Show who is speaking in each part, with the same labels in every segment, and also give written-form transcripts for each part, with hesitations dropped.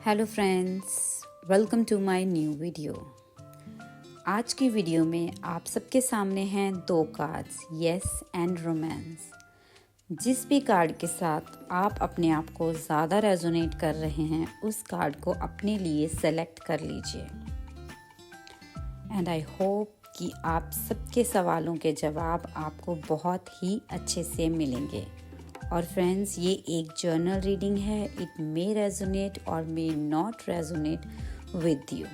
Speaker 1: Hello friends, welcome to my new video. आज की video में आप सबके सामने हैं दो कार्ड्स, यस एंड रोमांस। जिस भी कार्ड के साथ आप अपने आप को ज़्यादा रेजोनेट कर रहे हैं उस कार्ड को अपने लिए सेलेक्ट कर लीजिए। एंड आई होप कि आप सबके सवालों के जवाब आपको बहुत ही अच्छे से मिलेंगे। और फ्रेंड्स, ये एक जर्नल रीडिंग है। इट मे रेजोनेट और may not resonate with you.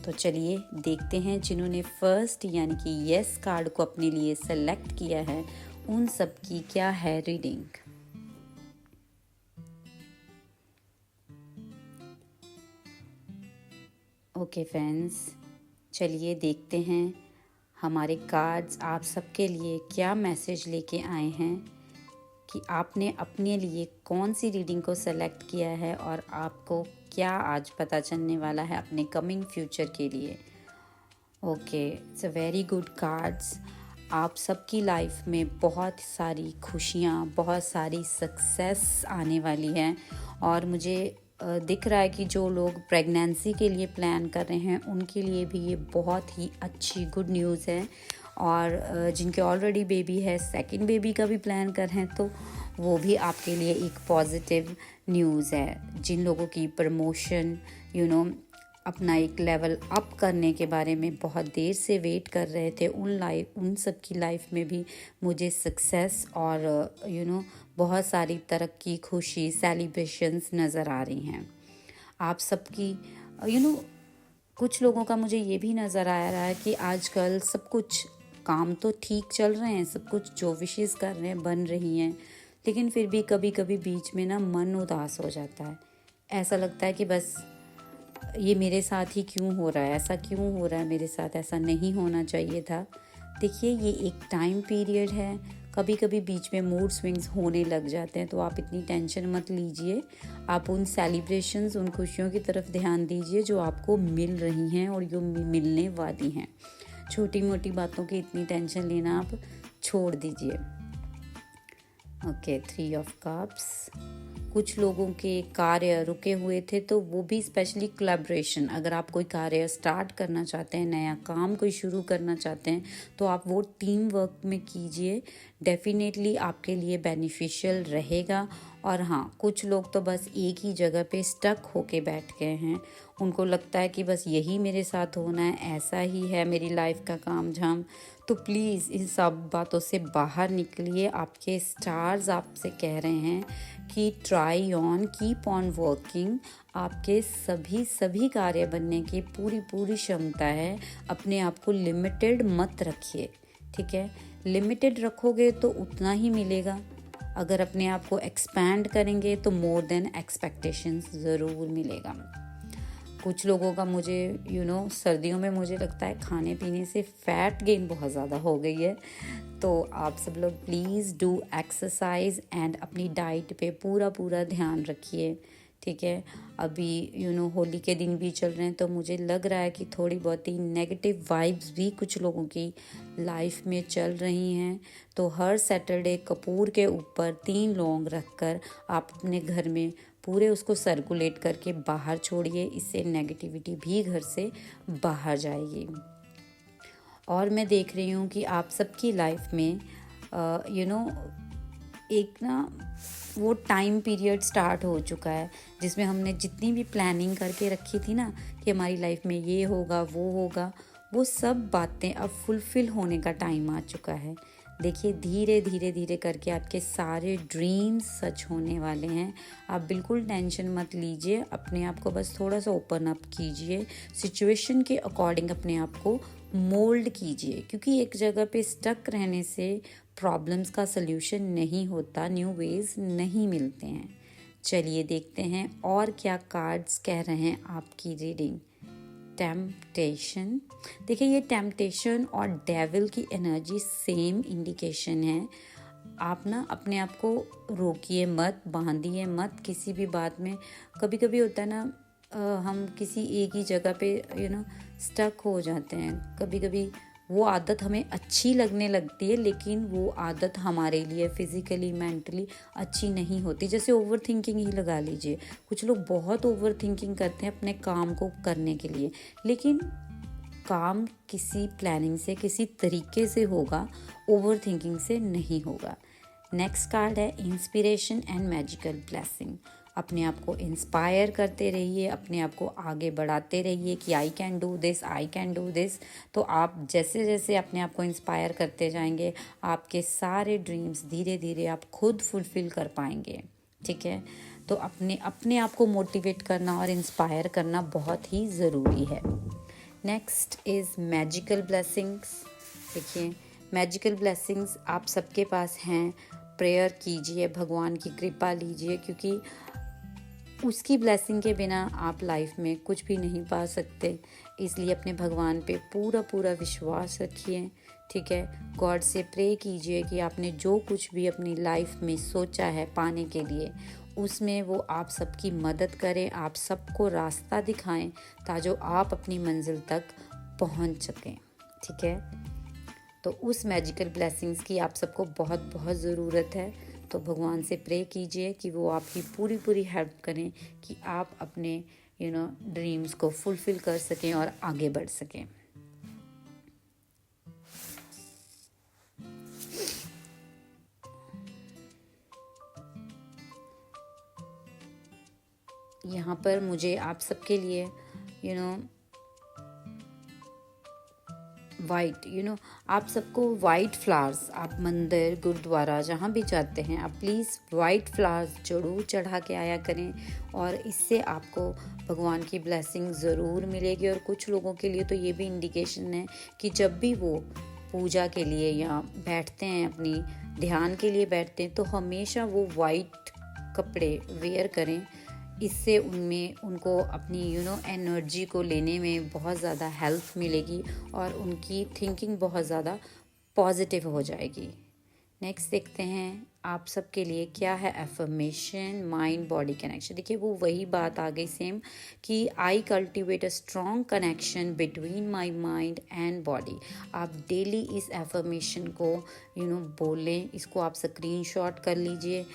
Speaker 1: तो चलिए देखते हैं जिन्होंने फर्स्ट यानी कि यस कार्ड को अपने लिए सेलेक्ट किया है उन सब की क्या है रीडिंग। ओके फ्रेंड्स, चलिए देखते हैं हमारे कार्ड्स आप सबके लिए क्या मैसेज लेके आए हैं कि आपने अपने लिए कौन सी रीडिंग को सेलेक्ट किया है और आपको क्या आज पता चलने वाला है अपने कमिंग फ्यूचर के लिए। Okay, it's a very good cards. आप सबकी लाइफ में बहुत सारी खुशियाँ, बहुत सारी सक्सेस आने वाली है। और मुझे दिख रहा है कि जो लोग प्रेगनेंसी के लिए प्लान कर रहे हैं उनके लिए भी ये बहुत ही अच्छी गुड न्यूज़ है। और जिनके ऑलरेडी बेबी है, सेकंड बेबी का भी प्लान कर रहे हैं तो वो भी आपके लिए एक पॉजिटिव न्यूज़ है। जिन लोगों की प्रमोशन अपना एक लेवल अप करने के बारे में बहुत देर से वेट कर रहे थे, उन सब की लाइफ में भी मुझे सक्सेस और बहुत सारी तरक्की, खुशी, सेलिब्रेशंस नज़र आ रही हैं। आप सबकी कुछ लोगों का मुझे ये भी नज़र आ रहा है कि आजकल सब कुछ काम तो ठीक चल रहे हैं, सब कुछ जो विशेज़ कर रहे हैं बन रही हैं, लेकिन फिर भी कभी कभी बीच में ना मन उदास हो जाता है। ऐसा लगता है कि बस ये मेरे साथ ही क्यों हो रहा है, ऐसा क्यों हो रहा है मेरे साथ, ऐसा नहीं होना चाहिए था। देखिए, ये एक टाइम पीरियड है। कभी कभी बीच में मूड स्विंग्स होने लग जाते हैं, तो आप इतनी टेंशन मत लीजिए। आप उन सेलिब्रेशंस, उन खुशियों की तरफ ध्यान दीजिए जो आपको मिल रही हैं और जो मिलने वाली हैं। छोटी मोटी बातों की इतनी टेंशन लेना आप छोड़ दीजिए। Okay, 3 of cups. कुछ लोगों के कार्य रुके हुए थे तो वो भी, स्पेशली कोलैबोरेशन, अगर आप कोई कार्य स्टार्ट करना चाहते हैं, नया काम कोई शुरू करना चाहते हैं तो आप वो टीम वर्क में कीजिए। डेफिनेटली आपके लिए बेनिफिशियल रहेगा। और हाँ, कुछ लोग तो बस एक ही जगह पे स्टक होके बैठ गए हैं। उनको लगता है कि बस यही मेरे साथ होना है, ऐसा ही है मेरी लाइफ का काम झाम। तो प्लीज़ इन सब बातों से बाहर निकलिए। आपके स्टार्स आपसे कह रहे हैं कि try on, keep on working. आपके सभी कार्य बनने की पूरी क्षमता है। अपने आप को लिमिटेड मत रखिए, ठीक है। लिमिटेड रखोगे तो उतना ही मिलेगा। अगर अपने आप को एक्सपैंड करेंगे तो मोर देन एक्सपेक्टेशंस ज़रूर मिलेगा। कुछ लोगों का मुझे सर्दियों में मुझे लगता है खाने पीने से फैट गेन बहुत ज़्यादा हो गई है। तो आप सब लोग प्लीज़ डू एक्सरसाइज एंड अपनी डाइट पे पूरा ध्यान रखिए, ठीक है। अभी होली के दिन भी चल रहे हैं तो मुझे लग रहा है कि थोड़ी बहुत ही नेगेटिव वाइब्स भी कुछ लोगों की लाइफ में चल रही हैं। तो हर सैटरडे कपूर के ऊपर 3 लौंग रखकर आप अपने घर में पूरे उसको सर्कुलेट करके बाहर छोड़िए। इससे नेगेटिविटी भी घर से बाहर जाएगी। और मैं देख रही हूँ कि आप सबकी लाइफ में एक वो टाइम पीरियड स्टार्ट हो चुका है जिसमें हमने जितनी भी प्लानिंग करके रखी थी ना कि हमारी लाइफ में ये होगा वो होगा, वो सब बातें अब फुलफिल होने का टाइम आ चुका है। देखिए, धीरे करके आपके सारे ड्रीम्स सच होने वाले हैं। आप बिल्कुल टेंशन मत लीजिए। अपने आप को बस थोड़ा सा ओपन अप कीजिए, सिचुएशन के अकॉर्डिंग अपने आप को मोल्ड कीजिए, क्योंकि एक जगह पे स्टक रहने से प्रॉब्लम्स का सल्यूशन नहीं होता, न्यू वेज नहीं मिलते हैं। चलिए देखते हैं और क्या कार्ड्स कह रहे हैं आपकी रीडिंग। टेम्पटेशन। देखिए, ये टेम्पटेशन और डेविल की एनर्जी सेम इंडिकेशन है। आप अपने आप को रोकिए मत, बांधिए मत किसी भी बात में। कभी कभी होता है ना, हम किसी एक ही जगह पे स्टक हो जाते हैं। कभी कभी वो आदत हमें अच्छी लगने लगती है, लेकिन वो आदत हमारे लिए फिज़िकली मेंटली अच्छी नहीं होती। जैसे ओवर थिंकिंग ही लगा लीजिए, कुछ लोग बहुत ओवर थिंकिंग करते हैं अपने काम को करने के लिए, लेकिन काम किसी प्लानिंग से, किसी तरीके से होगा, ओवर थिंकिंग से नहीं होगा। नेक्स्ट कार्ड है इंस्पिरेशन एंड मैजिकल ब्लेसिंग। अपने आप को इंस्पायर करते रहिए, अपने आप को आगे बढ़ाते रहिए कि I can do this, I can do this. तो आप जैसे जैसे अपने आप को इंस्पायर करते जाएंगे, आपके सारे ड्रीम्स धीरे धीरे आप खुद फुलफ़िल कर पाएंगे। ठीक है, तो अपने आप को मोटिवेट करना और इंस्पायर करना बहुत ही ज़रूरी है। Next is magical blessings. देखिए, मैजिकल ब्लेसिंग्स आप सबके पास हैं। प्रेयर कीजिए, भगवान की कृपा लीजिए, क्योंकि उसकी ब्लेसिंग के बिना आप लाइफ में कुछ भी नहीं पा सकते। इसलिए अपने भगवान पे पूरा पूरा विश्वास रखिए। ठीक है, गॉड से प्रे कीजिए कि आपने जो कुछ भी अपनी लाइफ में सोचा है पाने के लिए, उसमें वो आप सबकी मदद करें, आप सबको रास्ता दिखाएं, ताकि आप अपनी मंजिल तक पहुंच सकें। ठीक है, तो उस मैजिकल ब्लेसिंग्स की आप सबको बहुत बहुत ज़रूरत है। तो भगवान से प्रे कीजिए कि वो आपकी पूरी पूरी हेल्प करें कि आप अपने ड्रीम्स को फुलफ़िल कर सकें और आगे बढ़ सकें। यहाँ पर मुझे आप सबके लिए वाइट आप सबको वाइट फ्लावर्स, आप मंदिर गुरुद्वारा जहाँ भी जाते हैं, आप प्लीज़ वाइट फ्लावर्स ज़रूर चढ़ा के आया करें, और इससे आपको भगवान की ब्लेसिंग ज़रूर मिलेगी। और कुछ लोगों के लिए तो ये भी इंडिकेशन है कि जब भी वो पूजा के लिए या बैठते हैं, अपनी ध्यान के लिए बैठते हैं, तो हमेशा वो वाइट कपड़े वेयर करें। इससे उनको अपनी एनर्जी को लेने में बहुत ज़्यादा हेल्प मिलेगी और उनकी थिंकिंग बहुत ज़्यादा पॉजिटिव हो जाएगी। नेक्स्ट देखते हैं आप सबके लिए क्या है एफर्मेशन माइंड बॉडी कनेक्शन। देखिए, वो वही बात आ गई सेम कि I cultivate a strong connection between my mind and body. आप डेली इस एफर्मेशन को बोलें, इसको आप स्क्रीनशॉट कर लीजिए।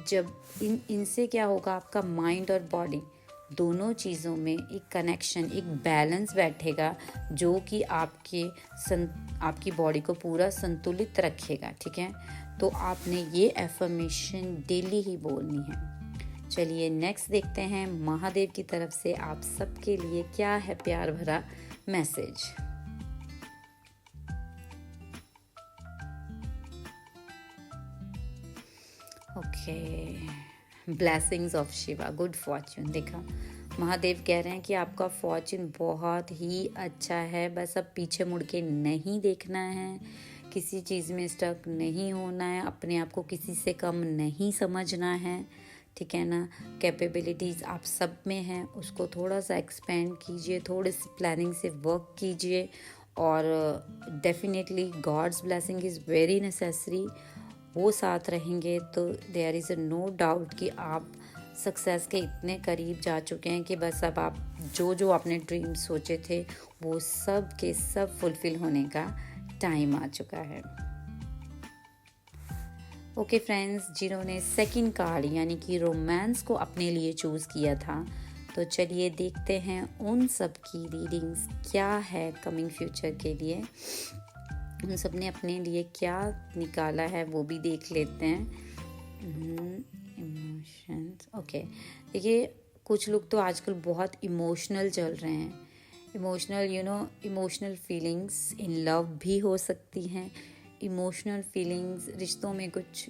Speaker 1: जब इनसे क्या होगा, आपका माइंड और बॉडी दोनों चीज़ों में एक कनेक्शन, एक बैलेंस बैठेगा, जो कि आपकी बॉडी को पूरा संतुलित रखेगा। ठीक है, तो आपने ये एफर्मेशन डेली ही बोलनी है। चलिए नेक्स्ट देखते हैं महादेव की तरफ से आप सबके लिए क्या है प्यार भरा message. Okay, blessings of Shiva, good Fortune. देखा, महादेव कह रहे हैं कि आपका फॉर्च्यून बहुत ही अच्छा है, बस अब पीछे मुड़ के नहीं देखना है, किसी चीज़ में स्टक नहीं होना है, अपने आप को किसी से कम नहीं समझना है। ठीक है ना, कैपेबिलिटीज़ आप सब में हैं, उसको थोड़ा सा एक्सपेंड कीजिए, थोड़ी सी प्लानिंग से वर्क कीजिए, और definitely God's blessing is very necessary. वो साथ रहेंगे तो देयर इज़ नो डाउट कि आप सक्सेस के इतने करीब जा चुके हैं कि बस अब आप जो आपने ड्रीम सोचे थे वो सब के सब फुलफ़िल होने का टाइम आ चुका है। ओके फ्रेंड्स, जिन्होंने सेकंड कार्ड यानी कि रोमांस को अपने लिए चूज़ किया था, तो चलिए देखते हैं उन सब की रीडिंग्स क्या है कमिंग फ्यूचर के लिए। उन सब ने अपने लिए क्या निकाला है वो भी देख लेते हैं। Emotions, okay. देखिए, कुछ लोग तो आजकल बहुत इमोशनल चल रहे हैं। इमोशनल फीलिंग्स इन लव भी हो सकती हैं। इमोशनल फीलिंग्स रिश्तों में कुछ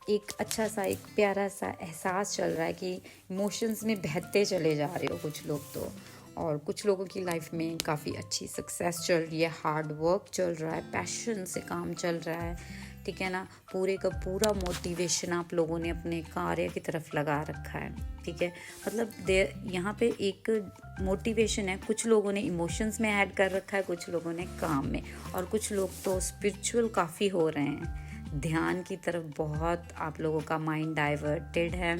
Speaker 1: एक अच्छा सा, एक प्यारा सा एहसास चल रहा है कि इमोशंस में बहते चले जा रहे हो कुछ लोग तो। और कुछ लोगों की लाइफ में काफ़ी अच्छी सक्सेस चल रही है, हार्ड वर्क चल रहा है, पैशन से काम चल रहा है। ठीक है ना, पूरे का पूरा मोटिवेशन आप लोगों ने अपने कार्य की तरफ लगा रखा है। ठीक है, मतलब यहाँ पे एक मोटिवेशन है। कुछ लोगों ने इमोशंस में ऐड कर रखा है, कुछ लोगों ने काम में, और कुछ लोग तो स्पिरिचुअल काफ़ी हो रहे हैं। ध्यान की तरफ बहुत आप लोगों का माइंड डाइवर्टेड है।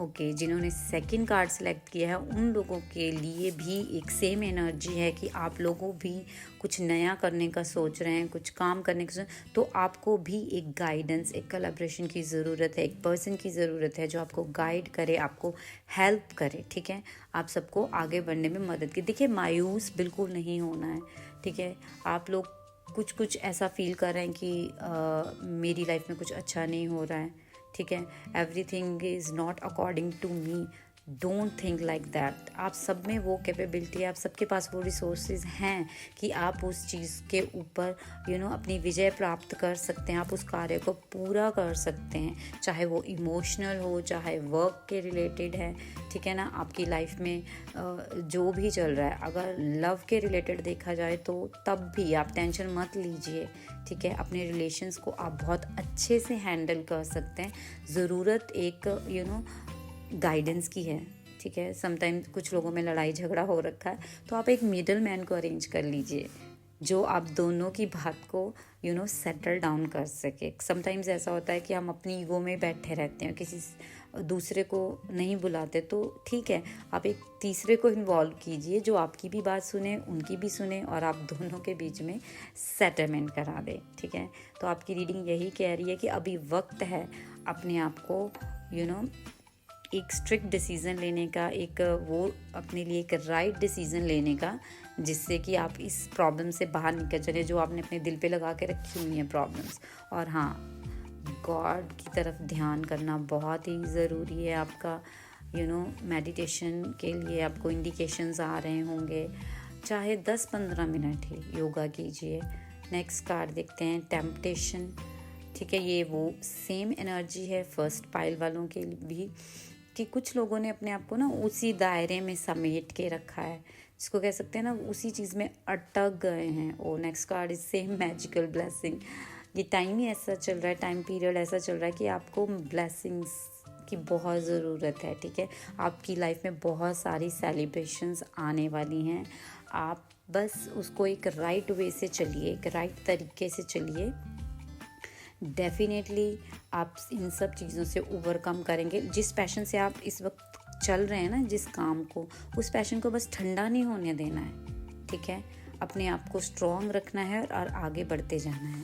Speaker 1: ओके, जिन्होंने सेकंड कार्ड सेलेक्ट किया है उन लोगों के लिए भी एक सेम एनर्जी है कि आप लोगों भी कुछ नया करने का सोच रहे हैं, कुछ काम करने का तो आपको भी एक गाइडेंस, एक कोलैबोरेशन की ज़रूरत है, एक पर्सन की ज़रूरत है जो आपको गाइड करे, आपको हेल्प करे, ठीक है, आप सबको आगे बढ़ने में मदद की। देखिए, मायूस बिल्कुल नहीं होना है, ठीक है। आप लोग कुछ ऐसा फील कर रहे हैं कि मेरी लाइफ में कुछ अच्छा नहीं हो रहा है, ठीक है, everything is not according to me, don't think like that. आप सब में वो कैपेबिलिटी है, आप सबके पास वो रिसोर्सेज हैं कि आप उस चीज़ के ऊपर अपनी विजय प्राप्त कर सकते हैं, आप उस कार्य को पूरा कर सकते हैं, चाहे वो इमोशनल हो, चाहे वर्क के रिलेटेड है, ठीक है ना। आपकी लाइफ में जो भी चल रहा है, अगर लव के रिलेटेड देखा जाए तो तब भी आप टेंशन मत लीजिए, ठीक है। अपने रिलेशंस को आप बहुत अच्छे से हैंडल कर सकते हैं। ज़रूरत एक गाइडेंस की है, ठीक है। समटाइम कुछ लोगों में लड़ाई झगड़ा हो रखा है तो आप एक मिडल मैन को अरेंज कर लीजिए जो आप दोनों की बात को सेटल डाउन कर सके। समटाइम्स ऐसा होता है कि हम अपनी ईगो में बैठे रहते हैं, किसी दूसरे को नहीं बुलाते, तो ठीक है, आप एक तीसरे को इन्वॉल्व कीजिए जो आपकी भी बात सुने, उनकी भी सुने और आप दोनों के बीच में सेटलमेंट करा दे, ठीक है। तो आपकी रीडिंग यही कह रही है कि अभी वक्त है अपने आप को एक स्ट्रिक्ट डिसीज़न लेने का, एक वो अपने लिए एक राइट डिसीज़न लेने का, जिससे कि आप इस प्रॉब्लम से बाहर निकल चले जो आपने अपने दिल पे लगा के रखी हुई हैं प्रॉब्लम्स। और हाँ, गॉड की तरफ ध्यान करना बहुत ही ज़रूरी है आपका। मेडिटेशन के लिए आपको इंडिकेशंस आ रहे होंगे, चाहे 10-15 मिनट ही योगा कीजिए। नेक्स्ट कार्ड देखते हैं, टेम्पटेशन, ठीक है। ये वो सेम एनर्जी है फर्स्ट पाइल वालों के लिए भी, कि कुछ लोगों ने अपने आप को उसी दायरे में समेट के रखा है, जिसको कह सकते हैं उसी चीज़ में अटक गए हैं। ओ next card is same magical blessing. ये टाइम ही ऐसा चल रहा है, टाइम पीरियड ऐसा चल रहा है कि आपको ब्लेसिंग्स की बहुत ज़रूरत है, ठीक है। आपकी लाइफ में बहुत सारी सेलिब्रेशंस आने वाली हैं, आप बस उसको एक राइट वे से चलिए, एक राइट तरीके से चलिए। डेफिनेटली आप इन सब चीज़ों से ओवरकम करेंगे। जिस पैशन से आप इस वक्त चल रहे हैं ना, जिस काम को, उस पैशन को बस ठंडा नहीं होने देना है, ठीक है। अपने आप को स्ट्रॉन्ग रखना है और आगे बढ़ते जाना है।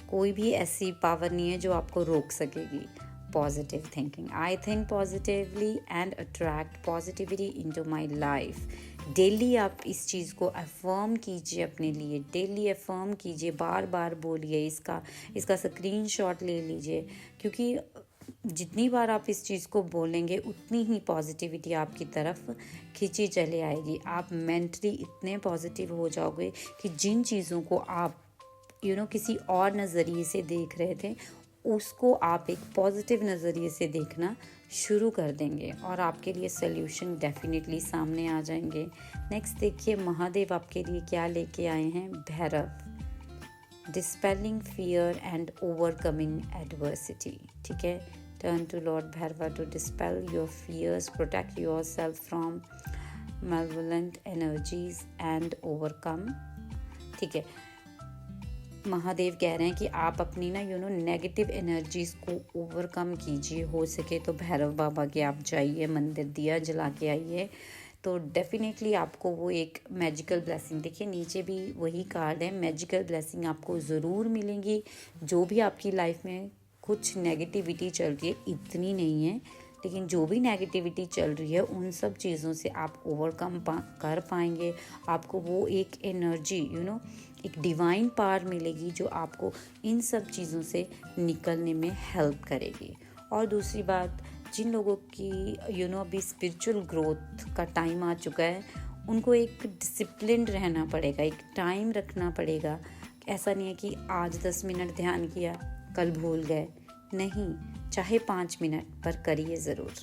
Speaker 1: कोई भी ऐसी पावर नहीं है जो आपको रोक सकेगी। Positive thinking, I think positively and attract positivity into my life. Daily आप इस चीज़ को अफर्म कीजिए अपने लिए, डेली अफर्म कीजिए, बार बार बोलिए, इसका स्क्रीनशॉट ले लीजिए, क्योंकि जितनी बार आप इस चीज़ को बोलेंगे उतनी ही पॉजिटिविटी आपकी तरफ खींची चले आएगी। आप मेंटली इतने पॉजिटिव हो जाओगे कि जिन चीज़ों को आप किसी और नज़रिए से देख रहे थे, उसको आप एक पॉजिटिव नज़रिए से देखना शुरू कर देंगे और आपके लिए सल्यूशन डेफिनेटली सामने आ जाएंगे। नेक्स्ट देखिए, महादेव आपके लिए क्या लेके आए हैं। Bhairav, dispelling fear and overcoming adversity, ठीक है। Turn to lord Bhairava to dispel your fears, protect yourself from malevolent energies and overcome, ठीक है। महादेव कह रहे हैं कि आप अपनी नेगेटिव एनर्जीज को ओवरकम कीजिए। हो सके तो भैरव बाबा के आप जाइए, मंदिर दिया जला के आइए, तो डेफिनेटली आपको वो एक मैजिकल ब्लेसिंग, देखिए नीचे भी वही कार्ड है, मैजिकल ब्लेसिंग आपको ज़रूर मिलेंगी। जो भी आपकी लाइफ में कुछ नेगेटिविटी चल रही है, इतनी नहीं है, लेकिन जो भी नेगेटिविटी चल रही है उन सब चीज़ों से आप ओवरकम कर पाएंगे। आपको वो एक एनर्जी एक डिवाइन पावर मिलेगी जो आपको इन सब चीज़ों से निकलने में हेल्प करेगी। और दूसरी बात, जिन लोगों की अभी स्पिरिचुअल ग्रोथ का टाइम आ चुका है, उनको एक डिसिप्लिन्ड रहना पड़ेगा, एक टाइम रखना पड़ेगा। ऐसा नहीं है कि आज 10 मिनट ध्यान किया कल भूल गए, नहीं, चाहे 5 मिनट पर करिए ज़रूर।